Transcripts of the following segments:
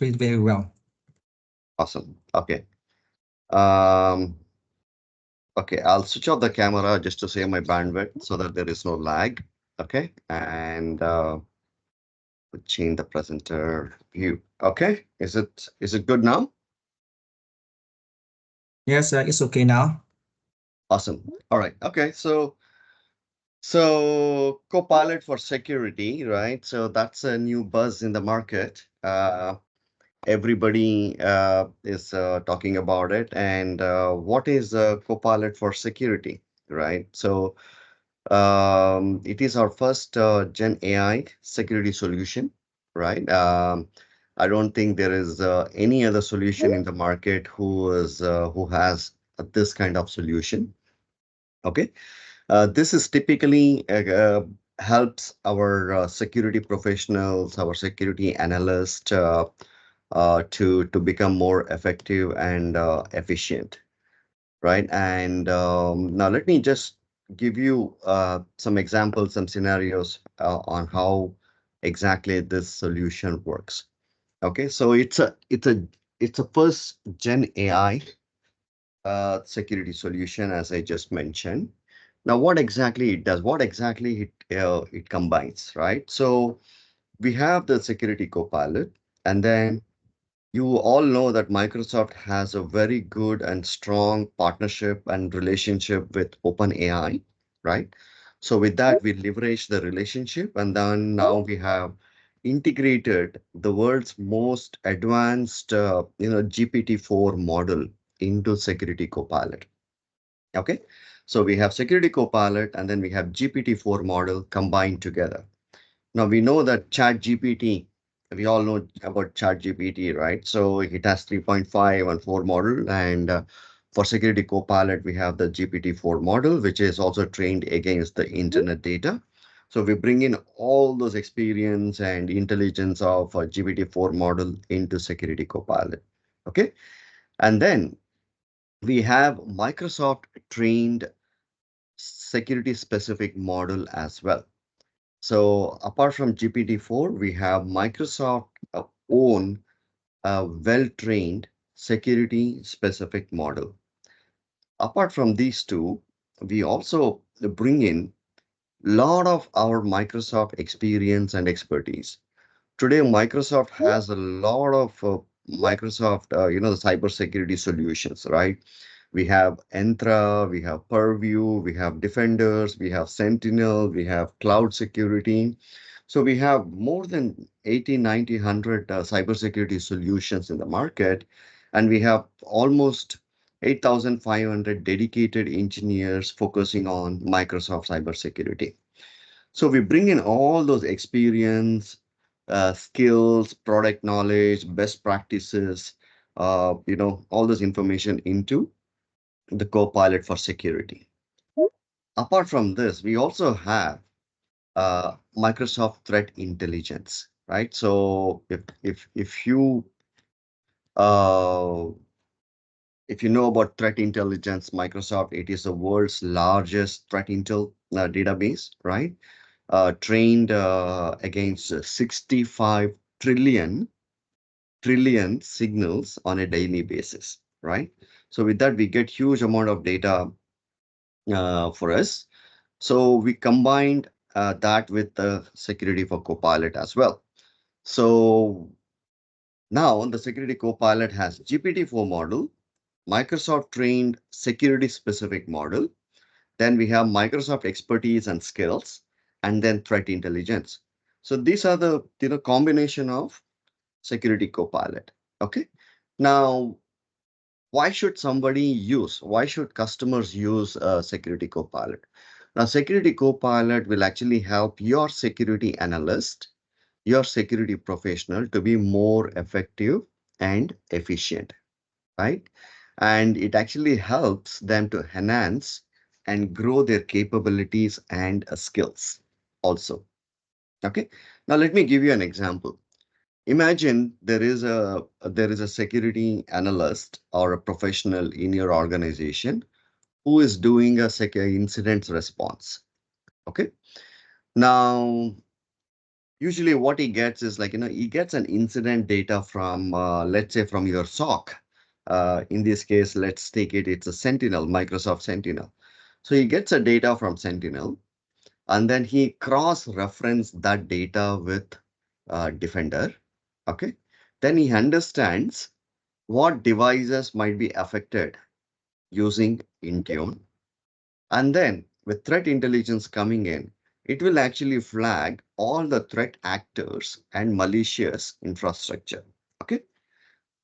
read very well. Awesome. Okay. Um, okay, I'll switch off the camera just to save my bandwidth so that there is no lag. Okay, and change the presenter view. Okay, is it good now? Yes, it's okay now. Awesome. All right. Okay, so Copilot for security, right? So that's a new buzz in the market. Everybody is talking about it. And what is Copilot for security, right? So it is our first Gen AI security solution, right? I don't think there is any other solution in the market who has this kind of solution. Okay, this is typically helps our security professionals, our security analysts to become more effective and efficient, right? And now let me just give you some examples, some scenarios on how exactly this solution works. Okay, so it's a first gen AI security solution, as I just mentioned. Now, what exactly it does? What exactly it combines, right? So we have the security copilot, and then you all know that Microsoft has a very good and strong partnership and relationship with OpenAI, right? So with that, we leverage the relationship, and then now we have integrated the world's most advanced, GPT-4 model into Security Copilot. Okay, so we have Security Copilot, and then we have GPT-4 model combined together. Now we know that ChatGPT, we all know about ChatGPT, right? So it has 3.5 and 4 model, and for Security Copilot, we have the GPT-4 model, which is also trained against the internet data. So we bring in all those experience and intelligence of a GPT-4 model into Security Copilot. Okay, and then we have Microsoft trained security specific model as well. So apart from GPT-4, we have Microsoft own a well-trained security specific model. Apart from these two, we also bring in a lot of our Microsoft experience and expertise. Today, Microsoft has a lot of Microsoft, the cybersecurity solutions, right? We have Entra, we have Purview, we have Defenders, we have Sentinel, we have cloud security. So we have more than 80, 90, 100 cybersecurity solutions in the market, and we have almost 8,500 dedicated engineers focusing on Microsoft cybersecurity. So we bring in all those experience, skills, product knowledge, best practices, all this information into the Copilot for security. Apart from this, we also have Microsoft Threat Intelligence, right? So uh, if you know about threat intelligence, Microsoft, it is the world's largest threat intel database, right? Trained against 65 trillion signals on a daily basis, right? So with that, we get huge amount of data for us. So we combined that with the security for Copilot as well. So now the security Copilot has GPT-4 model, Microsoft trained security specific model. Then we have Microsoft expertise and skills, and then threat intelligence. So these are the combination of security copilot. Okay. Now, why should customers use security copilot? Now, security copilot will actually help your security analyst, your security professional to be more effective and efficient, right? And it actually helps them to enhance and grow their capabilities and skills also. Okay. Now, let me give you an example. Imagine there is a security analyst or a professional in your organization who is doing a secure incident response. Okay. Now Usually what he gets is like, he gets an incident data from, let's say from your SOC. In this case, let's take it, it's a Sentinel, Microsoft Sentinel. So he gets a data from Sentinel, and then he cross-reference that data with Defender. Okay. Then he understands what devices might be affected using Intune. And then with threat intelligence coming in, it will actually flag all the threat actors and malicious infrastructure. Okay.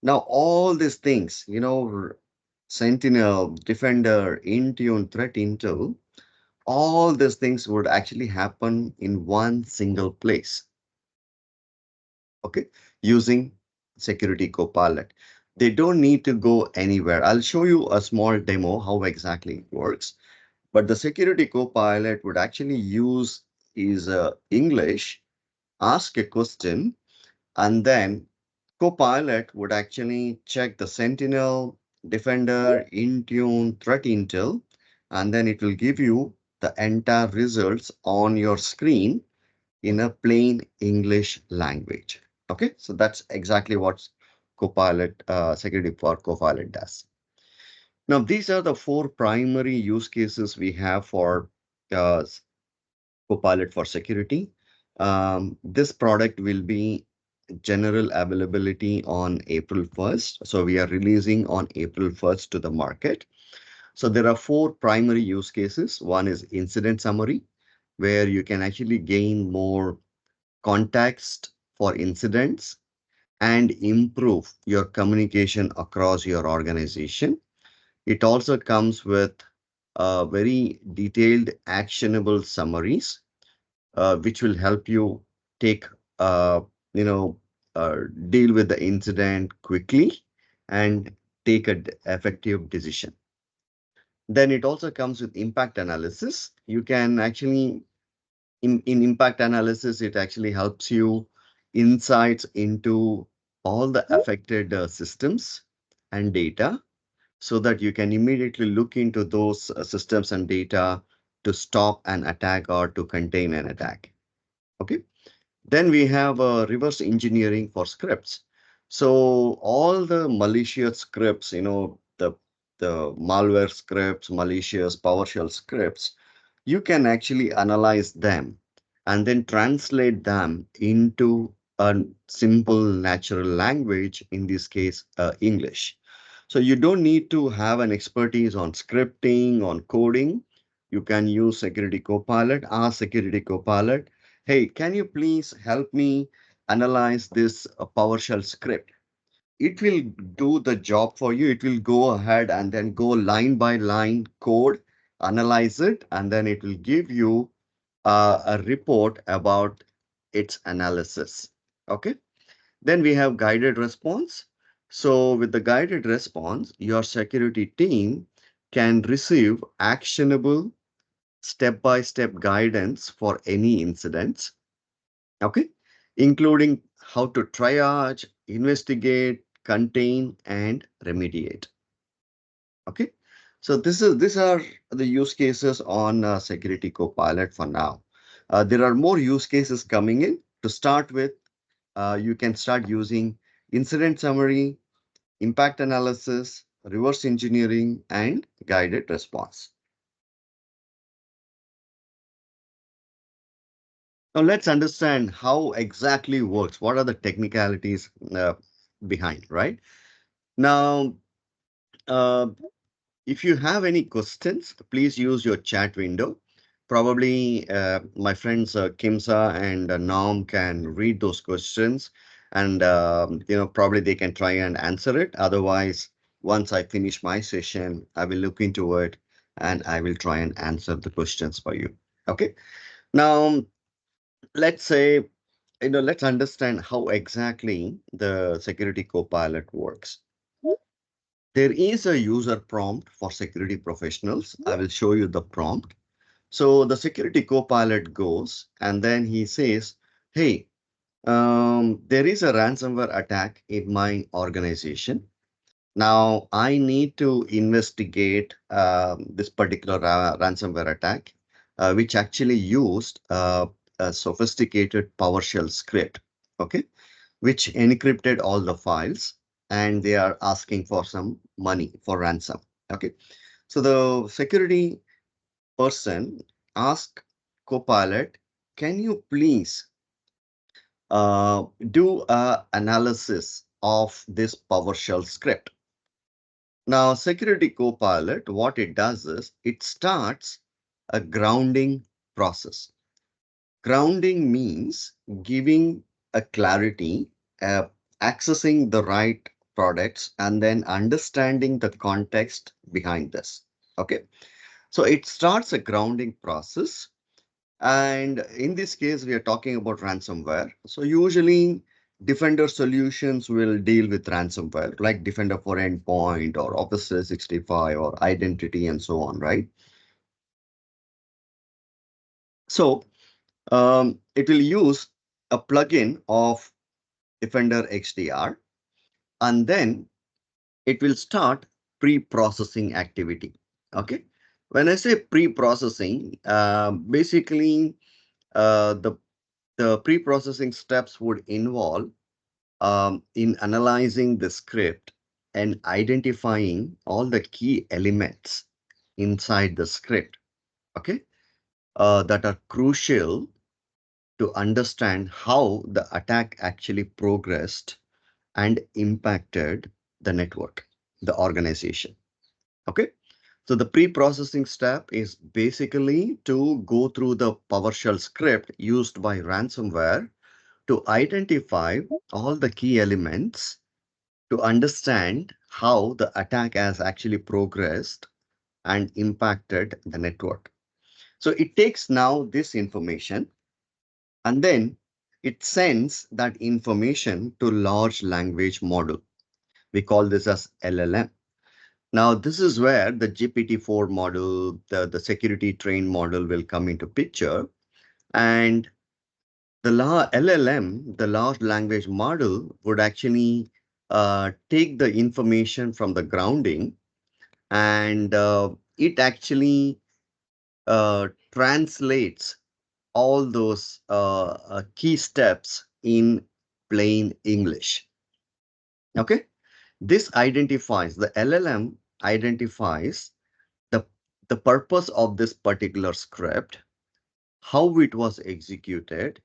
Now, all these things, Sentinel, Defender, Intune, Threat Intel, all these things would actually happen in one single place. Okay. Using Security Copilot. They don't need to go anywhere. I'll show you a small demo how exactly it works. But the Security Copilot would actually use his English, ask a question, and then Copilot would actually check the Sentinel, Defender, Intune, Threat Intel, and then it will give you the entire results on your screen in a plain English language. Okay, so that's exactly what Copilot, Security for Copilot does. Now, these are the four primary use cases we have for uh, Copilot for security. This product will be general availability on April 1st. So we are releasing on April 1st to the market. So there are four primary use cases. One is incident summary, where you can actually gain more context for incidents and improve your communication across your organization. It also comes with very detailed actionable summaries, which will help you take, uh, you know, deal with the incident quickly and take an effective decision. Then it also comes with impact analysis. You can actually, in impact analysis, it actually helps you insights into all the affected systems and data so that you can immediately look into those systems and data to stop an attack or to contain an attack. Okay. Then we have reverse engineering for scripts. So all the malicious scripts, the malware scripts, malicious PowerShell scripts, you can actually analyze them and then translate them into a simple natural language, in this case, English. So you don't need to have an expertise on scripting, on coding. You can use Security Copilot, ask Security Copilot, hey, can you please help me analyze this PowerShell script? It will do the job for you. It will go ahead and then go line by line code, analyze it, and then it will give you a report about its analysis. Okay. Then we have guided response. So with the guided response, your security team can receive actionable step-by-step guidance for any incidents. Okay. Including how to triage, investigate, contain, and remediate. Okay. So these are the use cases on Security Copilot for now. There are more use cases coming in. To start with, you can start using incident summary, impact analysis, reverse engineering, and guided response. Now let's understand how exactly works. What are the technicalities behind, right? Now, uh, if you have any questions, please use your chat window. Probably my friends Kimsa and Naum can read those questions, and probably they can try and answer it. Otherwise, once I finish my session, I will look into it and I will try and answer the questions for you. Okay. Now, let's say, let's understand how exactly the Security Copilot works. There is a user prompt for security professionals. I will show you the prompt. So the Security Copilot goes and then he says, hey, there is a ransomware attack in my organization. Now I need to investigate this particular ransomware attack, which actually used a sophisticated PowerShell script, okay, which encrypted all the files, and they are asking for some money for ransom. Okay, so the security person asked Copilot, can you please do a analysis of this PowerShell script? Now, Security Copilot, what it does is it starts a grounding process. Grounding means giving a clarity, uh, accessing the right products, and then understanding the context behind this. Okay, so it starts a grounding process. And in this case, we are talking about ransomware. So usually Defender solutions will deal with ransomware, like Defender for Endpoint or Office 365 or Identity and so on, right? So it will use a plugin of Defender XDR, and then it will start pre-processing activity. Okay. When I say pre-processing, basically the pre-processing steps would involve in analyzing the script and identifying all the key elements inside the script, okay, that are crucial to understand how the attack actually progressed and impacted the network, the organization. Okay. So the pre-processing step is basically to go through the PowerShell script used by ransomware to identify all the key elements to understand how the attack has actually progressed and impacted the network. So it takes now this information and then it sends that information to large language model. We call this as LLM. Now, this is where the GPT-4 model, the security train model will come into picture. And the LLM, the large language model, would actually take the information from the grounding and it actually translates all those key steps in plain English. Okay. This identifies, the LLM identifies the, the purpose of this particular script, how it was executed,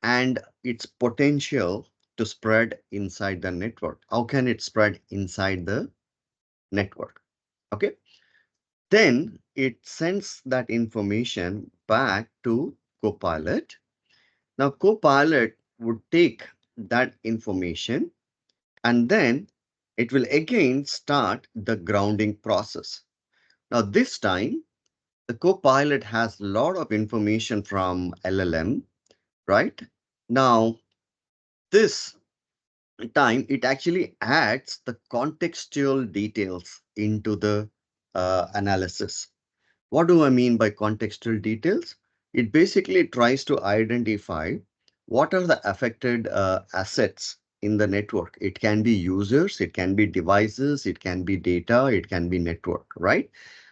and its potential to spread inside the network. How can it spread inside the network? Okay. Then it sends that information back to Copilot. Now, Copilot would take that information and then it will again start the grounding process. Now, this time, the Copilot has a lot of information from LLM, right? Now, this time, it actually adds the contextual details into the analysis. What do I mean by contextual details? It basically tries to identify what are the affected assets in the network. It can be users, it can be devices, it can be data, it can be network, right?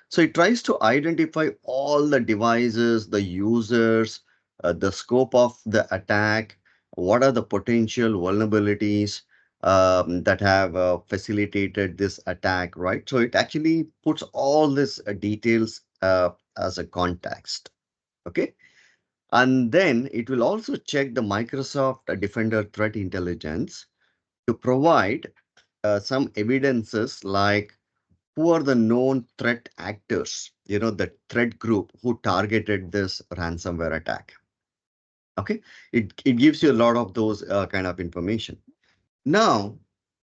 So it tries to identify all the devices, the users, the scope of the attack, what are the potential vulnerabilities that have facilitated this attack, right? So it actually puts all this details as a context, okay? And then it will also check the Microsoft Defender Threat Intelligence to provide some evidences like who are the known threat actors, the threat group who targeted this ransomware attack. Okay, it gives you a lot of those kind of information. Now,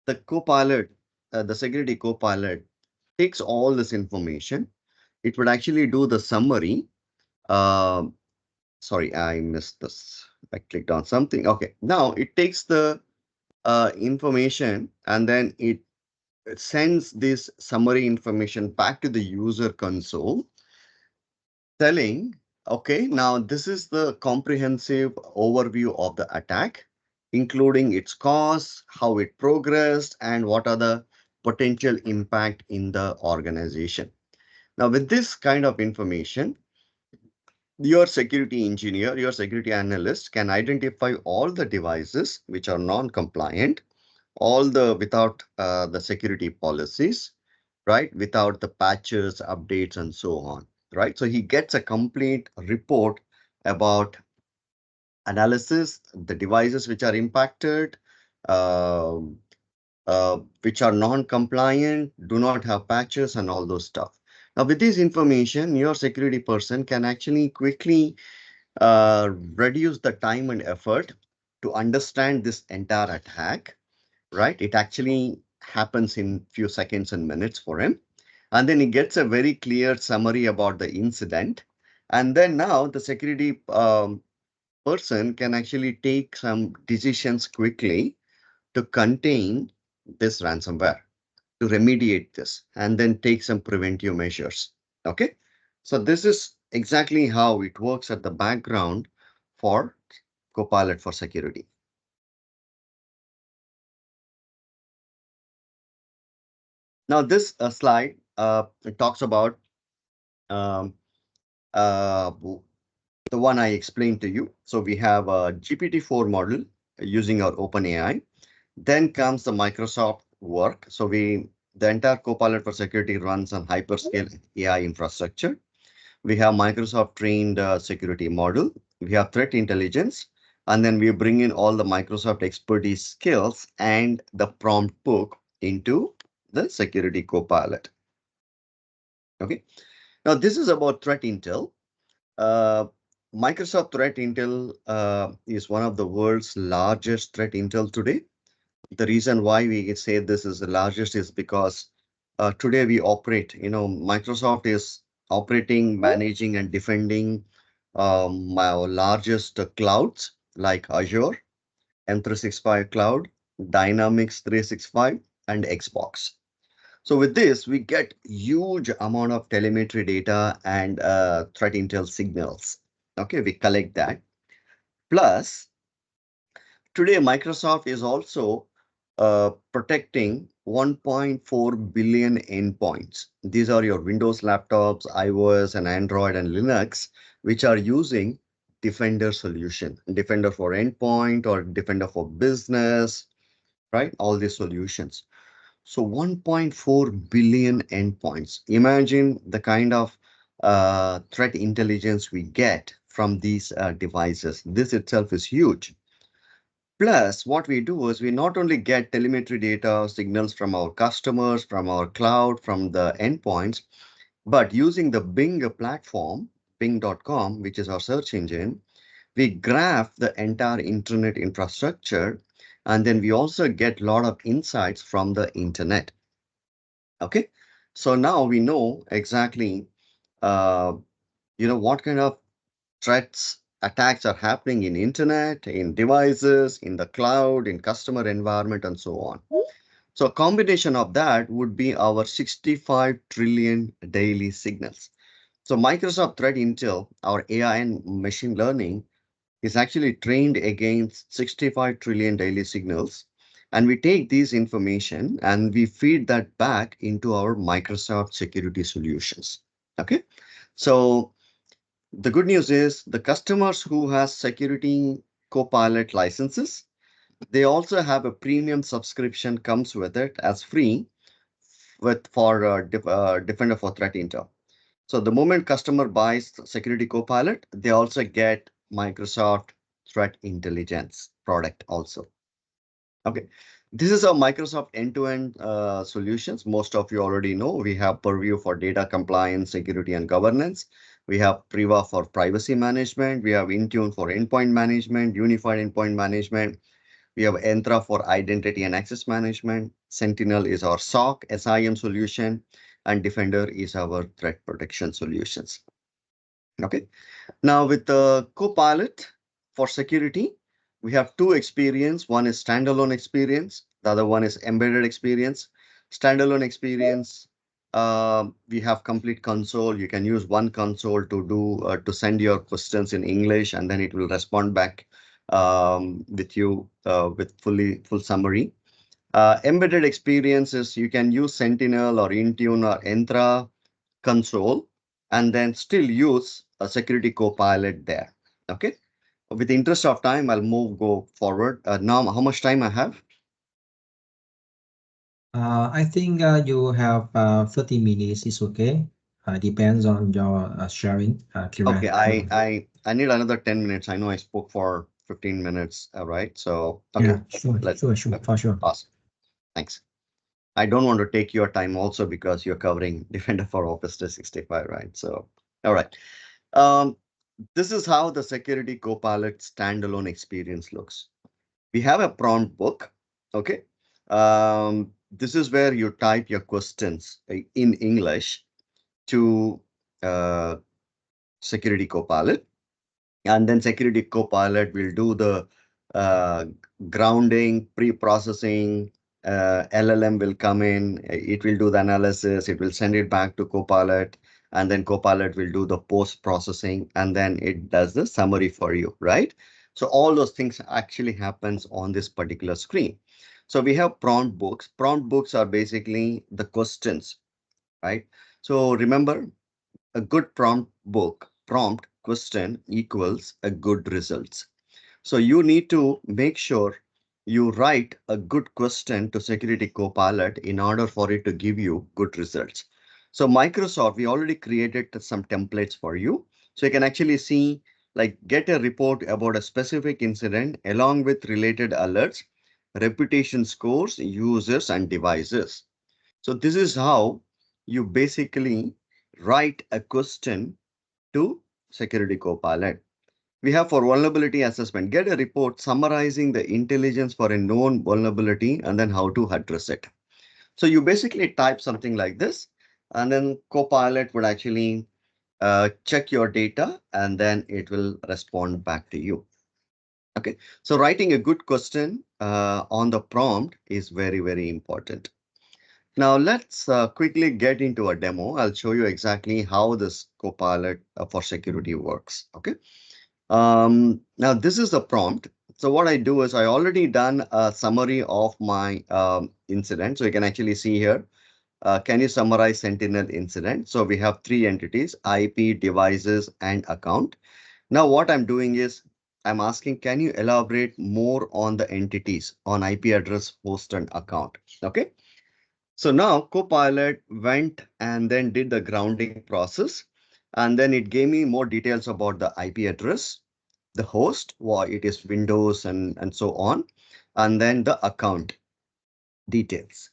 the Copilot, the security Copilot takes all this information. It would actually do the summary. Um, Sorry, I missed this. I clicked on something. Okay, now it takes the information and then it sends this summary information back to the user console telling, okay, now this is the comprehensive overview of the attack, including its cause, how it progressed, and what are the potential impact in the organization. Now, with this kind of information, Your security engineer, your security analyst can identify all the devices which are non-compliant, all the without the security policies, right? Without the patches, updates, and so on, right? So he gets a complete report about analysis, the devices which are impacted, um, which are non-compliant, do not have patches, and all those stuff. Now, with this information, your security person can actually quickly reduce the time and effort to understand this entire attack, right? It actually happens in few seconds and minutes for him. And then he gets a very clear summary about the incident. And then now the security person can actually take some decisions quickly to contain this ransomware, to remediate this, and then take some preventive measures. Okay. So this is exactly how it works at the background for Copilot for security. Now this slide it talks about um, uh, the one I explained to you. So we have a GPT-4 model using our OpenAI. Then comes the Microsoft work. So the entire Copilot for security runs on hyperscale AI infrastructure. We have Microsoft trained security model. We have threat intelligence. And then we bring in all the Microsoft expertise skills and the prompt book into the security Copilot. Okay. Now this is about threat intel. Uh, Microsoft Threat Intel is one of the world's largest threat intel today. The reason why we say this is the largest is because today we operate, Microsoft is operating, managing, and defending our largest clouds like Azure, M365 Cloud, Dynamics 365, and Xbox. So with this, we get huge amount of telemetry data and threat intel signals. Okay, we collect that. Plus, today Microsoft is also protecting 1.4 billion endpoints. These are your Windows laptops, iOS, and Android and Linux, which are using Defender solution, Defender for endpoint or Defender for business, right? All these solutions. So 1.4 billion endpoints. Imagine the kind of threat intelligence we get from these devices. This itself is huge. Plus, what we do is we not only get telemetry data signals from our customers, from our cloud, from the endpoints, but using the Bing platform, Bing.com, which is our search engine, we graph the entire internet infrastructure, and then we also get a lot of insights from the internet. Okay, so now we know exactly, uh, what kind of threats, attacks are happening in internet, in devices, in the cloud, in customer environment, and so on. So a combination of that would be our 65 trillion daily signals. So Microsoft Threat Intel, our AI and machine learning, is actually trained against 65 trillion daily signals. And we take these information and we feed that back into our Microsoft security solutions. Okay. So the good news is the customers who has security Copilot licenses, they also have a premium subscription comes with it as free for Defender for Threat Intel. So the moment customer buys Security Copilot, they also get Microsoft Threat Intelligence product also. Okay. This is a Microsoft end-to-end solutions. Most of you already know we have Purview for data compliance, security, and governance. We have Priva for privacy management. We have Intune for endpoint management, unified endpoint management. We have Entra for identity and access management. Sentinel is our SOC, SIM solution, and Defender is our threat protection solutions. Okay. Now with the Copilot for security, we have two experience. One is standalone experience. The other one is embedded experience. Standalone experience, we have complete console. You can use one console to send your questions in English, and then it will respond back with you with full summary. Embedded experiences, you can use Sentinel or Intune or Entra console and then still use a security copilot there. Okay. With the interest of time, I'll go forward. Now, how much time I have? I think you have 30 minutes is okay. Depends on your sharing, Okay, Kiran. I need another 10 minutes. I know I spoke for 15 minutes, right? So, okay, Yeah, sure, let sure, sure, okay, for sure. awesome. Thanks. I don't want to take your time also because you're covering Defender for Office 365, right? So, all right. Um, this is how the Security Copilot standalone experience looks. We have a prompt book. Okay. This is where you type your questions in English to uh, Security Copilot, and then Security Copilot will do the uh, grounding, pre-processing. LLM will come in, it will do the analysis, it will send it back to Copilot, and then Copilot will do the post-processing, and then it does the summary for you, right? So all those things actually happens on this particular screen. So we have prompt books. Prompt books are basically the questions, right? So remember, a good prompt question equals a good results. So you need to make sure you write a good question to Security Copilot in order for it to give you good results. So Microsoft, we already created some templates for you. So you can actually see, like, get a report about a specific incident along with related alerts, reputation scores, users, and devices. So this is how you basically write a question to Security Copilot. We have for vulnerability assessment, get a report summarizing the intelligence for a known vulnerability and then how to address it. So you basically type something like this, and then Copilot would actually check your data and then it will respond back to you. Okay, so writing a good question on the prompt is very, very important. Now let's quickly get into a demo. I'll show you exactly how this Copilot for security works. Okay. Now this is the prompt. So what I do is I already done a summary of my incident. So you can actually see here. Can you summarize Sentinel incident? So we have three entities: IP, devices, and account. Now what I'm doing is I'm asking, can you elaborate more on the entities on IP address, host, and account? Okay. So now Copilot went and then did the grounding process, and then it gave me more details about the IP address, the host, why it is Windows and so on, and then the account details.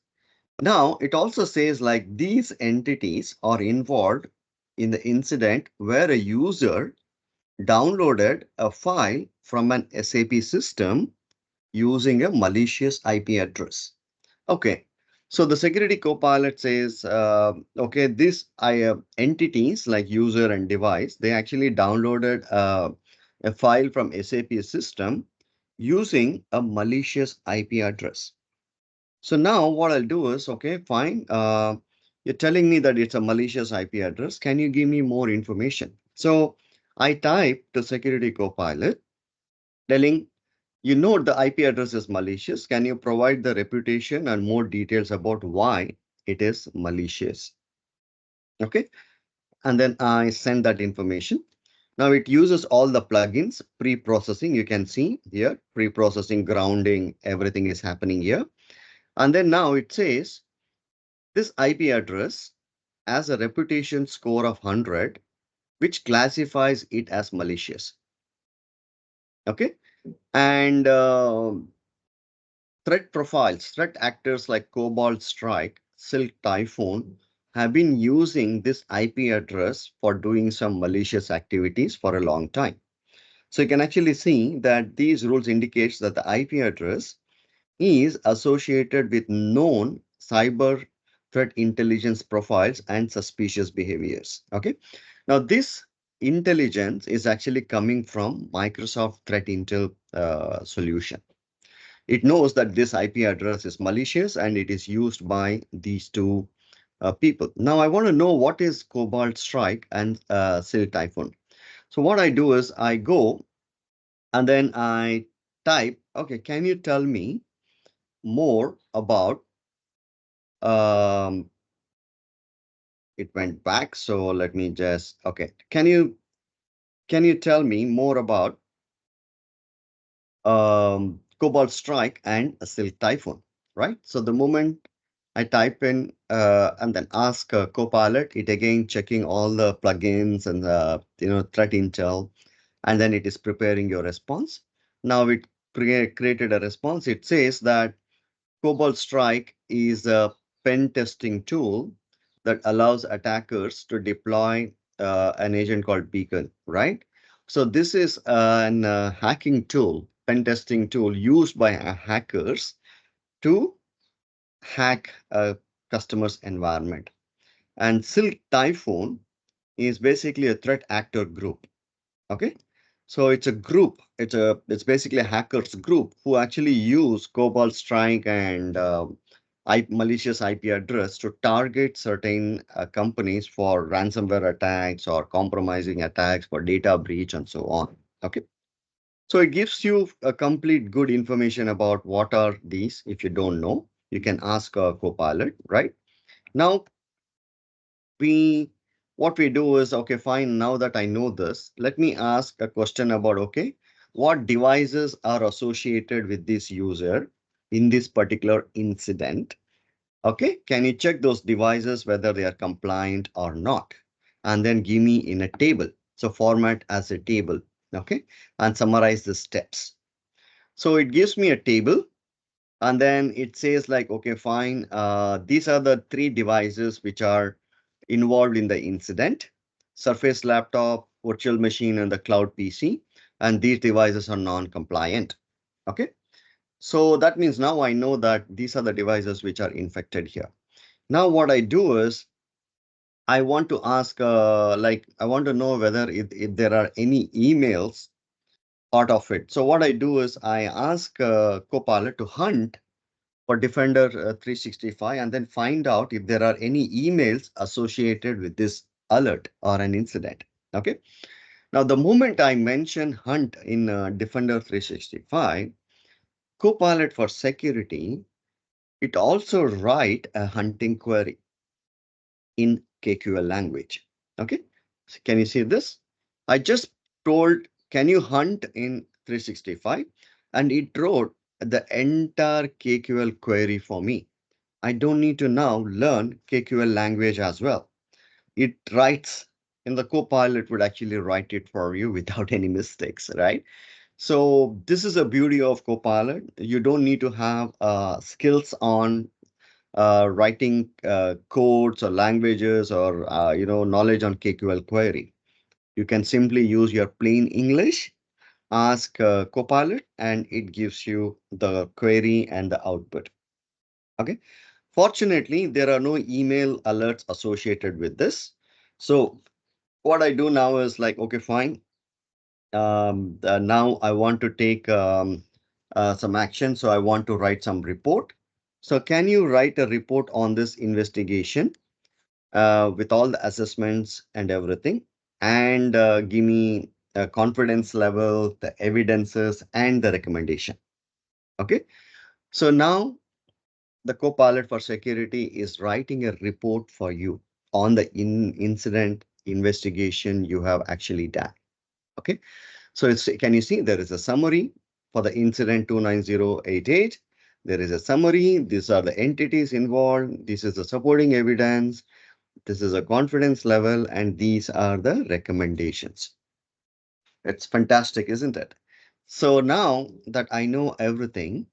Now it also says like these entities are involved in the incident where a user downloaded a file from an SAP system using a malicious IP address. Okay, so the security copilot says, okay, these entities like user and device, they actually downloaded a file from SAP system using a malicious IP address. So now what I'll do is, okay, fine. You're telling me that it's a malicious IP address. Can you give me more information? So I type to security copilot telling, you know, the IP address is malicious. Can you provide the reputation and more details about why it is malicious? Okay. And then I send that information. Now it uses all the plugins, pre-processing. You can see here, pre-processing, grounding, everything is happening here. And then now it says this IP address has a reputation score of 100, which classifies it as malicious. Okay. And threat profiles, threat actors like Cobalt Strike, Silk Typhoon have been using this IP address for doing some malicious activities for a long time. So you can actually see that these rules indicates that the IP address is associated with known cyber threat intelligence profiles and suspicious behaviors. Okay. Now this intelligence is actually coming from Microsoft Threat Intel solution. It knows that this IP address is malicious and it is used by these two people. Now I want to know what is Cobalt Strike and Silk Typhoon. So what I do is I go and then I type, okay, can you tell me more about, um, it went back. So let me just, okay, can you can you tell me more about Cobalt Strike and a Silk Typhoon, right? So the moment I type in and then ask Copilot, it again checking all the plugins and the threat intel, and then it is preparing your response. Now it created a response. It says that Cobalt Strike is a pen testing tool that allows attackers to deploy an agent called Beacon, right? So this is an hacking tool, pen testing tool used by hackers to hack a customer's environment. And Silk Typhoon is basically a threat actor group. Okay, so it's a group. It's basically a hackers group who actually use Cobalt Strike and malicious IP address to target certain companies for ransomware attacks or compromising attacks for data breach and so on. Okay, so it gives you a complete good information about what are these. If you don't know, you can ask Copilot. Right now, we what we do is, okay, fine, now that I know this, let me ask a question about, okay, what devices are associated with this user in this particular incident. Okay, can you check those devices whether they are compliant or not, and then give me in a table, so format as a table. Okay, and summarize the steps. So it gives me a table, and then it says like, okay, fine, these are the three devices which are involved in the incident: Surface laptop, virtual machine, and the cloud PC. And these devices are non-compliant. Okay, so that means now I know that these are the devices which are infected here. Now what I do is I want to ask, I want to know whether if there are any emails part of it. So what I do is I ask Copilot to hunt for Defender 365 and then find out if there are any emails associated with this alert or an incident. Okay. Now, the moment I mention hunt in Defender 365, Copilot for security, it also write a hunting query in KQL language. Okay. So can you see this? I just told, can you hunt in 365? And it wrote the entire KQL query for me. I don't need to now learn KQL language as well. It writes in the Copilot would actually write it for you without any mistakes, right? So this is a beauty of Copilot. You don't need to have skills on writing codes or languages or knowledge on KQL query. You can simply use your plain English, ask Copilot, and it gives you the query and the output. Okay. Fortunately, there are no email alerts associated with this. So what I do now is like, okay, fine. Now I want to take some action. So I want to write some report. So can you write a report on this investigation with all the assessments and everything, and give me a confidence level, the evidences, and the recommendation. Okay. So now the Copilot for security is writing a report for you on the incident investigation you have actually done. Okay, so can you see there is a summary for the incident 29088. There is a summary. These are the entities involved. This is the supporting evidence. This is a confidence level, and these are the recommendations. It's fantastic, isn't it? So now that I know everything,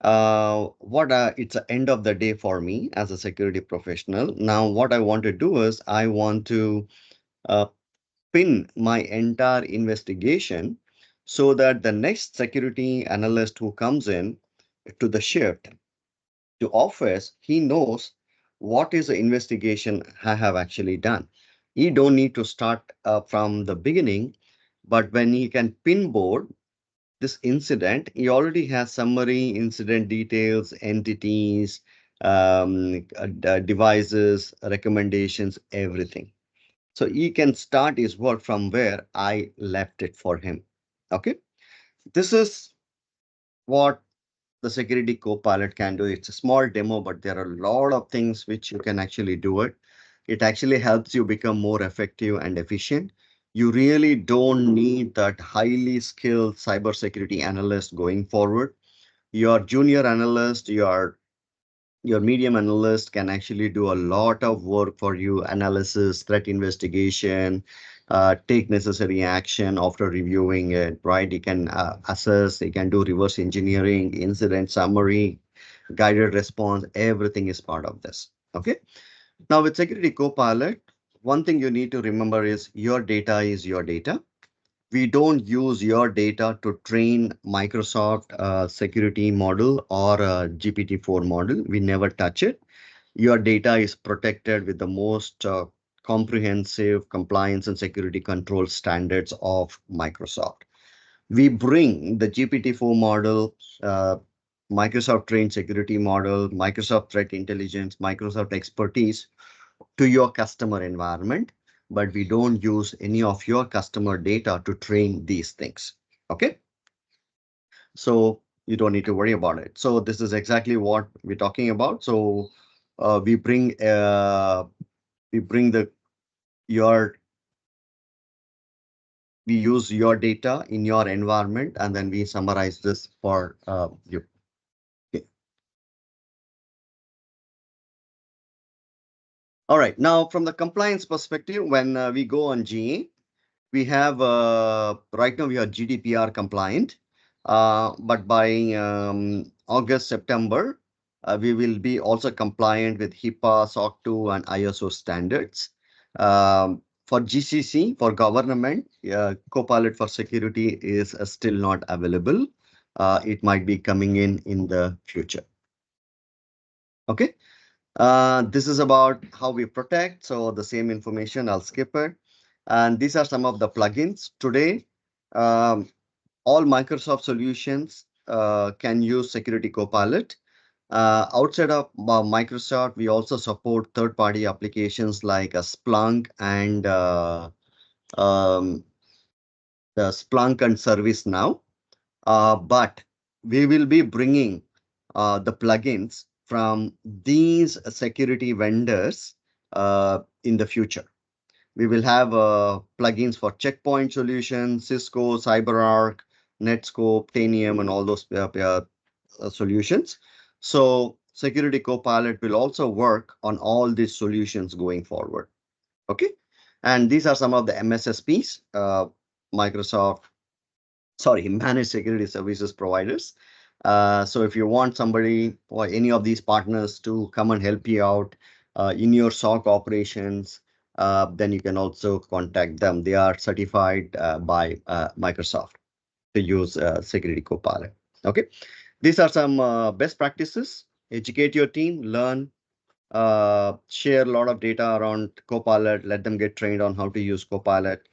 what it's the end of the day for me as a security professional. Now what I want to do is I want to uh, pin my entire investigation so that the next security analyst who comes in to the shift to office, he knows what is the investigation I have actually done. He don't need to start from the beginning, but when he can pinboard this incident, he already has summary, incident details, entities, devices, recommendations, everything. So he can start his work from where I left it for him. Okay. This is what the security copilot can do. It's a small demo, but there are a lot of things which you can actually do it. It actually helps you become more effective and efficient. You really don't need that highly skilled cybersecurity analyst going forward. Your junior analyst, your medium analyst can actually do a lot of work for you: analysis, threat investigation, take necessary action after reviewing it, right? You can assess, you can do reverse engineering, incident summary, guided response. Everything is part of this. Okay. Now, with Security Copilot, one thing you need to remember is your data is your data. We don't use your data to train Microsoft security model or GPT-4 model. We never touch it. Your data is protected with the most comprehensive compliance and security control standards of Microsoft. We bring the GPT-4 model, Microsoft trained security model, Microsoft threat intelligence, Microsoft expertise to your customer environment, but we don't use any of your customer data to train these things. Okay. So you don't need to worry about it. So this is exactly what we're talking about. So we bring the your we use your data in your environment, and then we summarize this for you. Okay. All right. Now, from the compliance perspective, when we go on GA, we have right now we are GDPR compliant, but by August, September, we will be also compliant with HIPAA, SOC 2, and ISO standards. For GCC, for government, Copilot for security is still not available. It might be coming in the future. Okay. This is about how we protect. So the same information, I'll skip it. And these are some of the plugins. Today, all Microsoft solutions can use Security Copilot. Outside of Microsoft, we also support third-party applications like Splunk and um, the Splunk and ServiceNow. But we will be bringing the plugins from these security vendors in the future. We will have plugins for Checkpoint Solutions, Cisco, CyberArk, Netscope, Tanium, and all those solutions. So Security Copilot will also work on all these solutions going forward. Okay. And these are some of the MSSPs, Microsoft, sorry, managed security services providers. So if you want somebody or any of these partners to come and help you out in your SOC operations, then you can also contact them. They are certified by Microsoft to use Security Copilot. Okay, these are some best practices. Educate your team, learn, share a lot of data around Copilot, let them get trained on how to use Copilot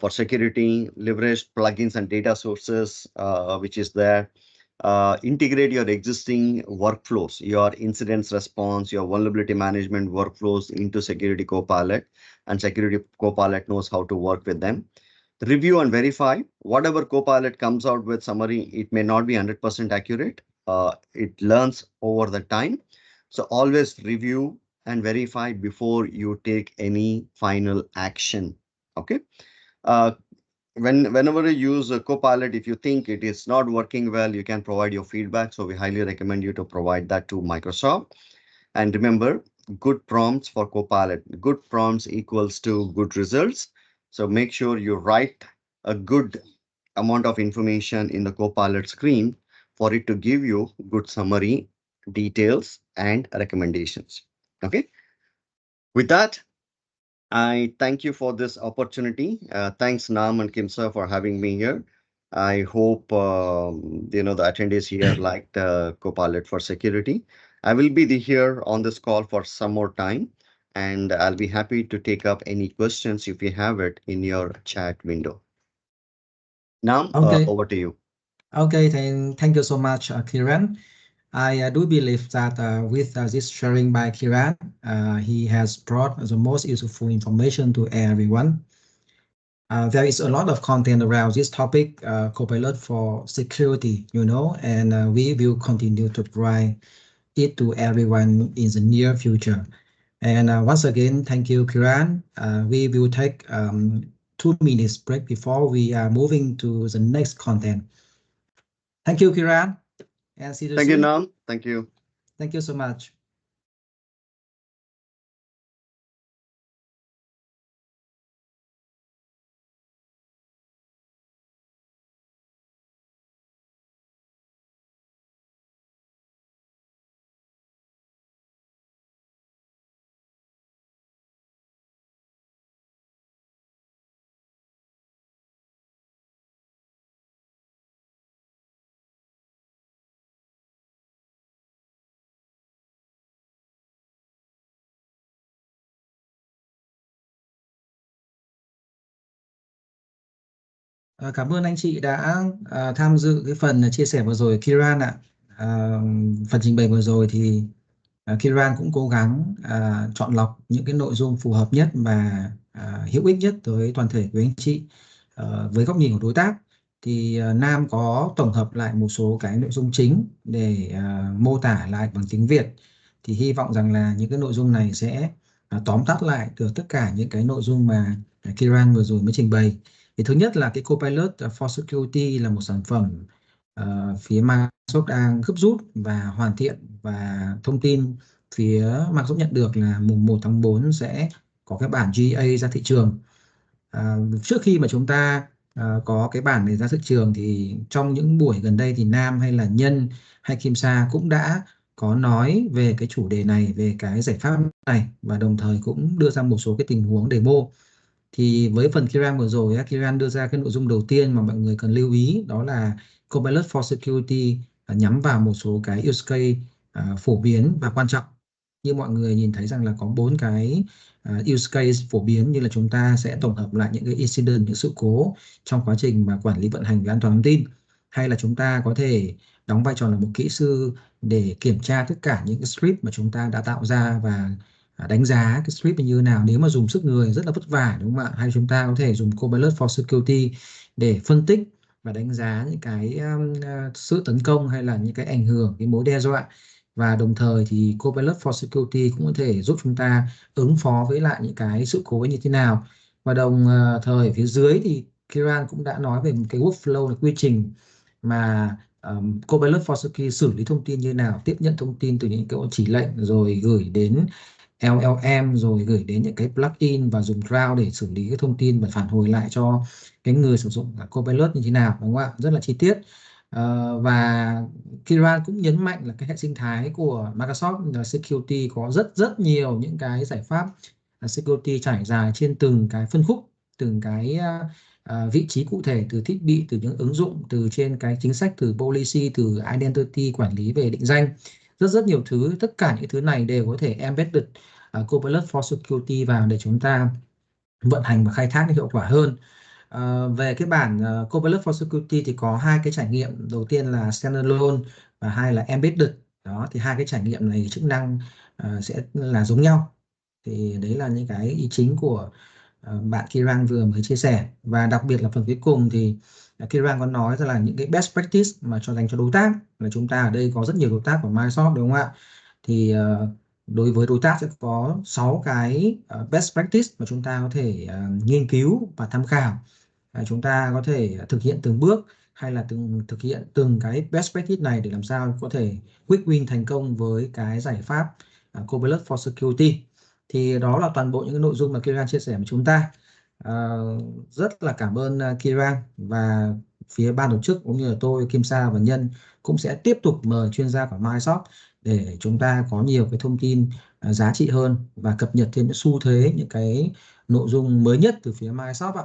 for security, leverage plugins and data sources, which is there. Integrate your existing workflows, your incidents response, your vulnerability management workflows into Security Copilot, and Security Copilot knows how to work with them. Review and verify. Whatever Copilot comes out with summary, it may not be 100% accurate. It learns over the time. So always review and verify before you take any final action. Okay. Uh, whenever you use a Copilot, if you think it is not working well, you can provide your feedback. So we highly recommend you to provide that to Microsoft. And remember, good prompts for Copilot. Good prompts equals to good results. So make sure you write a good amount of information in the Copilot screen for it to give you good summary, details, and recommendations. Okay. With that, I thank you for this opportunity. Thanks, Nam and Kimsa, for having me here. I hope the attendees here liked Copilot for security. I will be here on this call for some more time, and I'll be happy to take up any questions if you have it in your chat window. Nam, Okay. over to you. Okay, then thank you so much, Kiran. I do believe that with this sharing by Kiran, he has brought the most useful information to everyone. There is a lot of content around this topic, Copilot for security, and we will continue to provide it to everyone in the near future. And once again, thank you, Kiran. We will take 2 minutes break before we are moving to the next content. Thank you, Kiran, and see you Thank you, soon. Nam. Thank you. Thank you so much. Cảm ơn anh chị đã tham dự cái phần chia sẻ vừa rồi, Kiran ạ. Phần trình bày vừa rồi thì Kiran cũng cố gắng chọn lọc những cái nội dung phù hợp nhất và hữu ích nhất tới toàn thể của anh chị. Với góc nhìn của đối tác thì Nam có tổng hợp lại một số cái nội dung chính để mô tả lại bằng tiếng Việt. Thì hy vọng rằng là những cái nội dung này sẽ tóm tắt lại được tất cả những cái nội dung mà Kiran vừa rồi mới trình bày. Thì thứ nhất là cái Copilot for Security là một sản phẩm phía Microsoft đang gấp rút và hoàn thiện, và thông tin phía Microsoft nhận được là mùng 1 tháng 4 sẽ có cái bản GA ra thị trường. Trước khi mà chúng ta có cái bản này ra thị trường thì trong những buổi gần đây thì Nam hay là Nhân hay Kim Sa cũng đã có nói về cái chủ đề này, về cái giải pháp này, và đồng thời cũng đưa ra một số cái tình huống demo. Thì với phần Kiran vừa rồi, Kiran đưa ra cái nội dung đầu tiên mà mọi người cần lưu ý, đó là Copilot for Security nhắm vào một số cái use case phổ biến và quan trọng. Như mọi người nhìn thấy rằng là có 4 cái use case phổ biến, như là chúng ta sẽ tổng hợp lại những cái incident, những sự cố trong quá trình mà quản lý vận hành về an toàn thông tin, hay là chúng ta có thể đóng vai trò là một kỹ sư để kiểm tra tất cả những cái script mà chúng ta đã tạo ra và đánh giá cái script như thế nào. Nếu mà dùng sức người rất là vất vả, đúng không ạ? Hay chúng ta có thể dùng Copilot for Security để phân tích và đánh giá những cái sự tấn công hay là những cái ảnh hưởng, cái mối đe dọa. Và đồng thời thì Copilot for Security cũng có thể giúp chúng ta ứng phó với lại những cái sự cố như thế nào. Và đồng thời phía dưới thì Kiran cũng đã nói về một cái workflow, là quy trình mà Copilot for Security xử lý thông tin như nào, tiếp nhận thông tin từ những cái chỉ lệnh rồi gửi đến LLM, rồi gửi đến những cái plugin và dùng cloud để xử lý cái thông tin và phản hồi lại cho cái người sử dụng Copilot như thế nào, đúng không ạ? Rất là chi tiết. Và Kiran cũng nhấn mạnh là cái hệ sinh thái của Microsoft là Security có rất rất nhiều những cái giải pháp Security trải dài trên từng cái phân khúc, từng cái vị trí cụ thể, từ thiết bị, từ những ứng dụng, từ trên cái chính sách, từ policy, từ identity, quản lý về định danh, rất rất nhiều thứ. Tất cả những thứ này đều có thể embed được Copilot for Security vào để chúng ta vận hành và khai thác nó hiệu quả hơn. Về cái bản Copilot for Security thì có hai cái trải nghiệm, đầu tiên là standalone và hai là embedded. Đó thì hai cái trải nghiệm này chức năng sẽ là giống nhau. Thì đấy là những cái ý chính của bạn Kiran vừa mới chia sẻ. Và đặc biệt là phần cuối cùng thì Kiran có nói ra là những cái best practice mà dành cho đối tác, là chúng ta ở đây có rất nhiều đối tác của Microsoft, đúng không ạ? Thì đối với đối tác sẽ có 6 cái best practice mà chúng ta có thể nghiên cứu và tham khảo. Chúng ta có thể thực hiện từng bước, hay là thực hiện từng cái best practice này để làm sao có thể quick win thành công với cái giải pháp Copilot for Security. Thì đó là toàn bộ những cái nội dung mà Kiran chia sẻ với chúng ta. Rất là cảm ơn Kiran, và phía ban tổ chức cũng như là tôi, Kim Sa và Nhân cũng sẽ tiếp tục mời chuyên gia của Microsoft để chúng ta có nhiều cái thông tin giá trị hơn và cập nhật thêm những xu thế, những cái nội dung mới nhất từ phía Microsoft ạ.